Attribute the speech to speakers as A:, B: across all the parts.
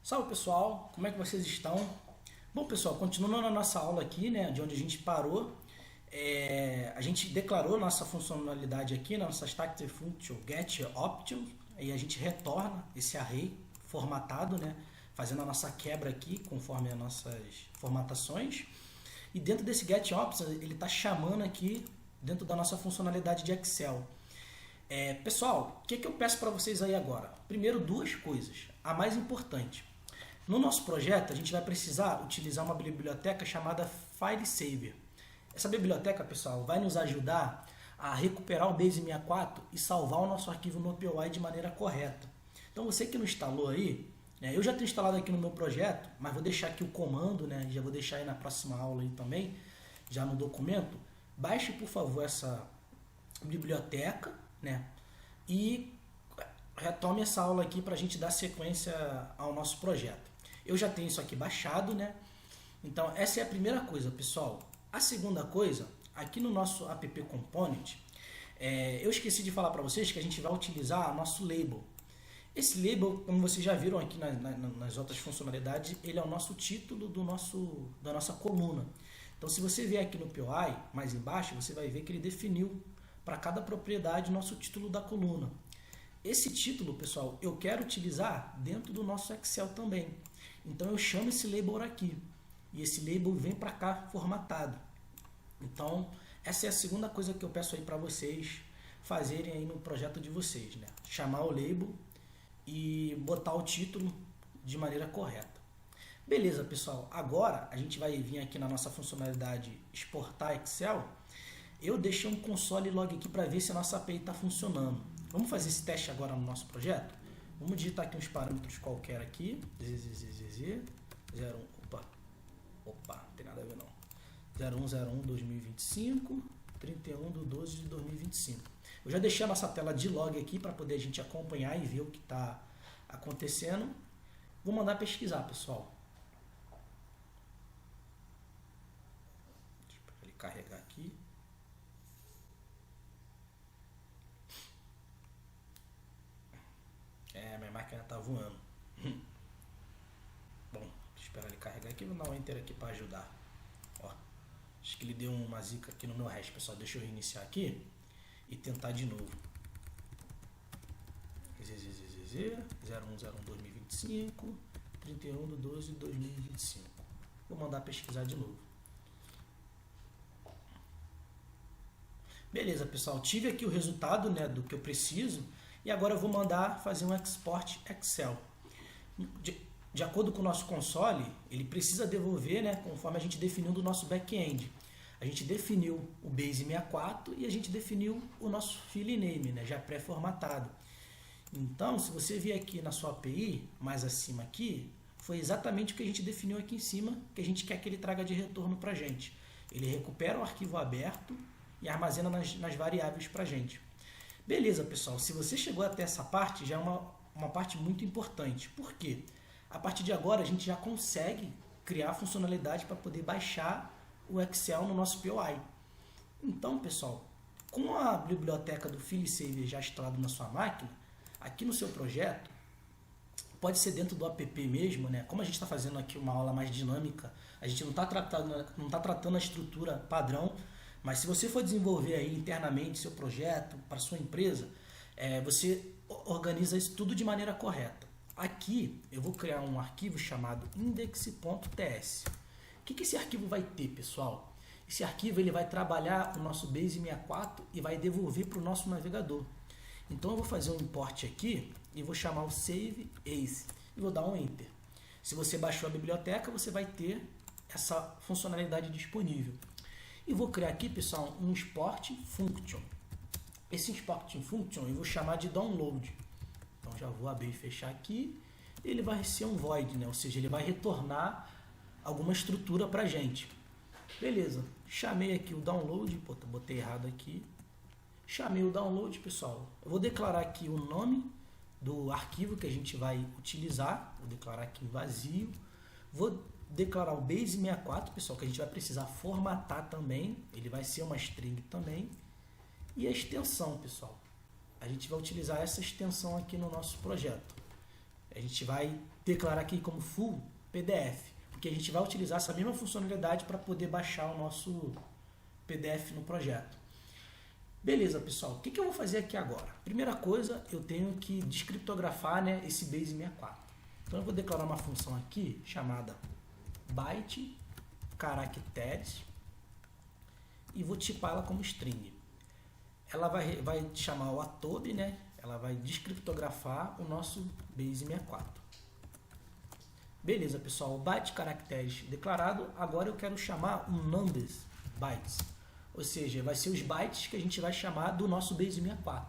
A: Salve pessoal, como é que vocês estão? Bom pessoal, continuando a nossa aula aqui, né, de onde a gente parou, a gente declarou nossa funcionalidade aqui, nossa static function getOption, e a gente retorna esse array formatado, né, fazendo a nossa quebra aqui conforme as nossas formatações. E dentro desse getOption ele está chamando aqui dentro da nossa funcionalidade de Excel. Pessoal, o que eu peço para vocês aí agora? Primeiro, duas coisas. A mais importante. No nosso projeto, a gente vai precisar utilizar uma biblioteca chamada FileSaver. Essa biblioteca, pessoal, vai nos ajudar a recuperar o Base 64 e salvar o nosso arquivo no POI de maneira correta. Então, você que não instalou aí, né, eu já tenho instalado aqui no meu projeto, mas vou deixar aqui o comando, né, já vou deixar aí na próxima aula aí também, já no documento. Baixe, por favor, essa biblioteca, né, e retome essa aula aqui para a gente dar sequência ao nosso projeto. Eu já tenho isso aqui baixado, né? Então, essa é a primeira coisa, pessoal. A segunda coisa, aqui no nosso app component, eu esqueci de falar para vocês que a gente vai utilizar nosso label. Esse label, como vocês já viram aqui nas outras funcionalidades, ele é o nosso título da nossa coluna. Então, se você vier aqui no POI, mais embaixo, você vai ver que ele definiu para cada propriedade o nosso título da coluna. Esse título, pessoal, eu quero utilizar dentro do nosso Excel também. Então eu chamo esse label aqui. E esse label vem para cá formatado. Então, essa é a segunda coisa que eu peço aí para vocês fazerem aí no projeto de vocês, né? Chamar o label e botar o título de maneira correta. Beleza, pessoal. Agora a gente vai vir aqui na nossa funcionalidade exportar Excel. Eu deixei um console log aqui para ver se a nossa API está funcionando. Vamos fazer esse teste agora no nosso projeto? Vamos digitar aqui uns parâmetros qualquer aqui. 01, não tem nada a ver não. 01/01/2025, 31/12/2025. Eu já deixei a nossa tela de log aqui para poder a gente acompanhar e ver o que está acontecendo. Vou mandar pesquisar, pessoal. Deixa ele carregar aqui. Minha máquina tá voando. Bom, esperar ele carregar aqui. Vou dar um enter aqui para ajudar. Ó, acho que ele deu uma zica aqui no meu hash, pessoal. Deixa eu reiniciar aqui e tentar de novo. 01/01/2025, 31/12/2025. Vou mandar pesquisar de novo. Beleza, pessoal. Tive aqui o resultado, né, do que eu preciso. E agora eu vou mandar fazer um export Excel. De acordo com o nosso console, ele precisa devolver, né, conforme a gente definiu do nosso back-end. A gente definiu o Base 64 e a gente definiu o nosso file name, né, já pré-formatado. Então, se você vier aqui na sua API, mais acima aqui, foi exatamente o que a gente definiu aqui em cima, que a gente quer que ele traga de retorno para a gente. Ele recupera o arquivo aberto e armazena nas variáveis para a gente. Beleza, pessoal, se você chegou até essa parte, já é uma parte muito importante. Por quê? A partir de agora, a gente já consegue criar funcionalidade para poder baixar o Excel no nosso POI. Então, pessoal, com a biblioteca do FileSaver já instalada na sua máquina, aqui no seu projeto, pode ser dentro do app mesmo, né? Como a gente está fazendo aqui uma aula mais dinâmica, a gente não está tratando a estrutura padrão. Mas se você for desenvolver aí internamente seu projeto para sua empresa, você organiza isso tudo de maneira correta. Aqui eu vou criar um arquivo chamado index.ts. O que esse arquivo vai ter, pessoal? Esse arquivo ele vai trabalhar o nosso Base 64 e vai devolver para o nosso navegador. Então eu vou fazer um import aqui e vou chamar o save as e vou dar um enter. Se você baixou a biblioteca, você vai ter essa funcionalidade disponível. E vou criar aqui, pessoal, um export function. Esse export function eu vou chamar de download. Então já vou abrir e fechar aqui. Ele vai ser um void, né? Ou seja, ele vai retornar alguma estrutura para a gente. Beleza. Chamei aqui o download. Botei errado aqui. Chamei o download, pessoal. Eu vou declarar aqui o nome do arquivo que a gente vai utilizar. Vou declarar aqui vazio. Vou declarar o Base 64, pessoal, que a gente vai precisar formatar também. Ele vai ser uma string também. E a extensão, pessoal. A gente vai utilizar essa extensão aqui no nosso projeto. A gente vai declarar aqui como full PDF, porque a gente vai utilizar essa mesma funcionalidade para poder baixar o nosso PDF no projeto. Beleza, pessoal. O que eu vou fazer aqui agora? Primeira coisa, eu tenho que descriptografar, né, esse base64. Então eu vou declarar uma função aqui chamada byte caracteres e vou tipar ela como string. Ela vai chamar o atobe, né? Ela vai descriptografar o nosso base64. Beleza, pessoal. O byte caracteres declarado. Agora eu quero chamar um numbers bytes. Ou seja, vai ser os bytes que a gente vai chamar do nosso base64.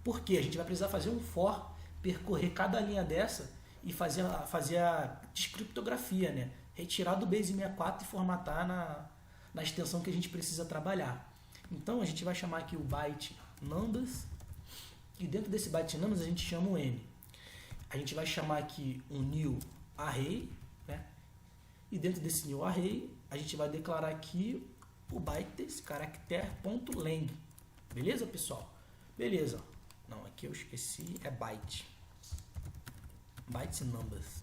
A: Por quê? A gente vai precisar fazer um for, percorrer cada linha dessa e fazer a descriptografia, né? Retirar do base64 e formatar na extensão que a gente precisa trabalhar. Então a gente vai chamar aqui o byte numbers e dentro desse byte numbers a gente chama o n. A gente vai chamar aqui um new array, né? E dentro desse new array a gente vai declarar aqui o bytes character.lang. Beleza, pessoal? Beleza. Não, aqui eu esqueci, é byte. Bytes numbers.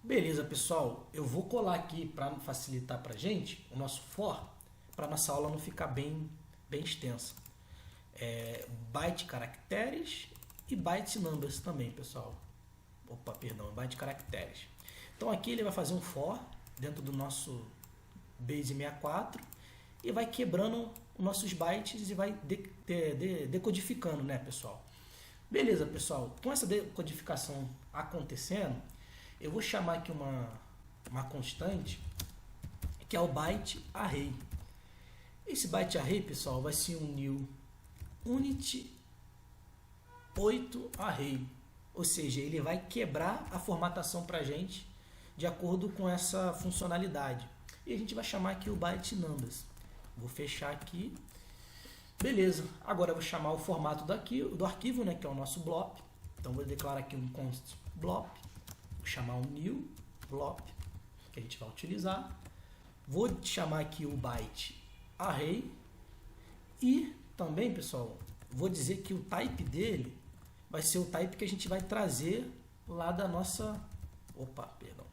A: Beleza, pessoal. Eu vou colar aqui para facilitar para a gente o nosso for, para nossa aula não ficar bem extensa. Byte caracteres e byte numbers também, pessoal. Opa, perdão, byte caracteres. Então aqui ele vai fazer um for dentro do nosso base64 e vai quebrando os nossos bytes e vai decodificando, né, pessoal? Beleza, pessoal. Com essa decodificação acontecendo, eu vou chamar aqui uma constante que é o byte array. Esse byte array, pessoal, vai ser um new unit 8 array. Ou seja, ele vai quebrar a formatação para a gente de acordo com essa funcionalidade. E a gente vai chamar aqui o byte numbers. Vou fechar aqui. Beleza. Agora eu vou chamar o formato do arquivo, né, que é o nosso blob. Então vou declarar aqui um const blob. Vou chamar um new blob, que a gente vai utilizar. Vou chamar aqui o byte array. E também, pessoal, vou dizer que o type dele vai ser o type que a gente vai trazer lá da nossa... Opa, perdão.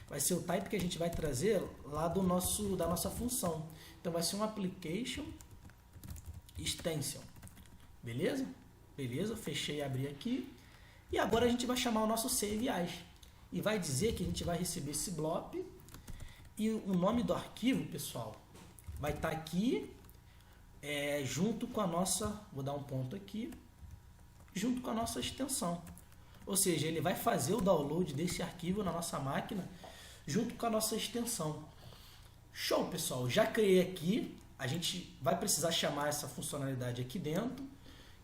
A: Vai ser o type que a gente vai trazer lá da nossa função. Então vai ser um application extension. Beleza? Beleza, fechei e abri aqui. E agora a gente vai chamar o nosso save as. E vai dizer que a gente vai receber esse blob. E o nome do arquivo, pessoal, vai estar aqui junto com a nossa... Vou dar um ponto aqui. Junto com a nossa extensão. Ou seja, ele vai fazer o download desse arquivo na nossa máquina junto com a nossa extensão. Show, pessoal. Já criei aqui. A gente vai precisar chamar essa funcionalidade aqui dentro. O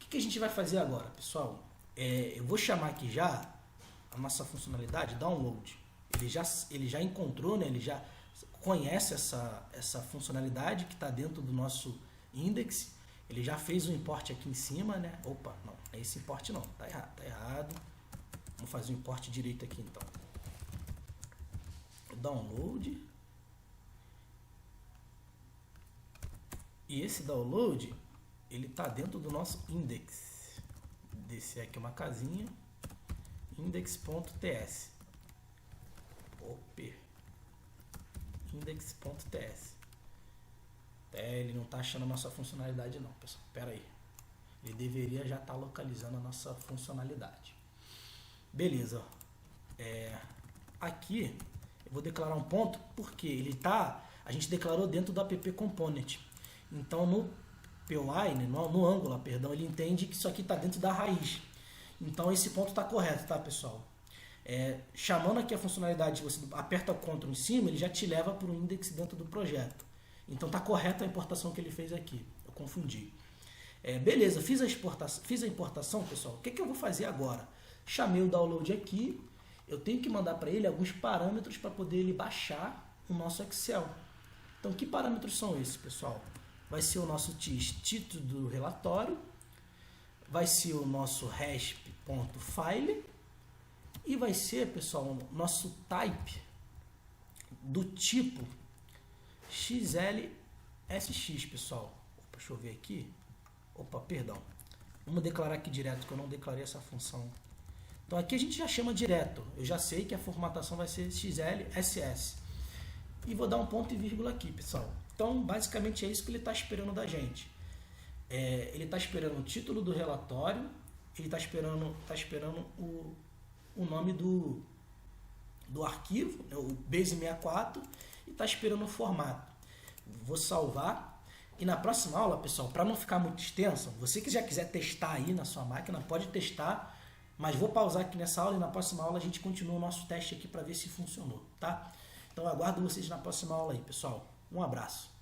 A: que a gente vai fazer agora, pessoal? Eu vou chamar aqui já a nossa funcionalidade download. Ele já encontrou, né? Ele já conhece essa funcionalidade que está dentro do nosso index. Ele já fez o import aqui em cima, né? Opa, não, é esse import não, tá errado. Vamos fazer o import direito aqui então. Download. E esse download, ele tá dentro do nosso index. Descer aqui uma casinha, index.ts. Opa. Index.ts. Ele não está achando a nossa funcionalidade não, pessoal. Espera aí. Ele deveria já estar localizando a nossa funcionalidade. Beleza. Aqui eu vou declarar um ponto porque a gente declarou dentro do app component. Então no PY, né, no Angular, perdão, ele entende que isso aqui está dentro da raiz. Então esse ponto está correto, tá, pessoal? Chamando aqui a funcionalidade, você aperta o Ctrl em cima, ele já te leva para o index dentro do projeto. Então está correta a importação que ele fez aqui. Eu confundi. Beleza, fiz a importação, pessoal. O que eu vou fazer agora? Chamei o download aqui. Eu tenho que mandar para ele alguns parâmetros para poder ele baixar o nosso Excel. Então, que parâmetros são esses, pessoal? Vai ser o nosso título do relatório. Vai ser o nosso resp.file. E vai ser, pessoal, o nosso type do tipo XLSX, pessoal. Opa, deixa eu ver aqui. Opa, perdão. Vamos declarar aqui direto que eu não declarei essa função Então aqui a gente já chama direto. Eu já sei que a formatação vai ser XLSS. E vou dar um ponto e vírgula aqui, pessoal. Então, basicamente é isso que ele está esperando da gente. Ele está esperando o título do relatório, ele está esperando o nome do arquivo, né, o Base64, e está esperando o formato. Vou salvar. E na próxima aula, pessoal, para não ficar muito extenso, você que já quiser testar aí na sua máquina, pode testar, mas vou pausar aqui nessa aula e na próxima aula a gente continua o nosso teste aqui para ver se funcionou, tá? Então aguardo vocês na próxima aula aí, pessoal. Um abraço.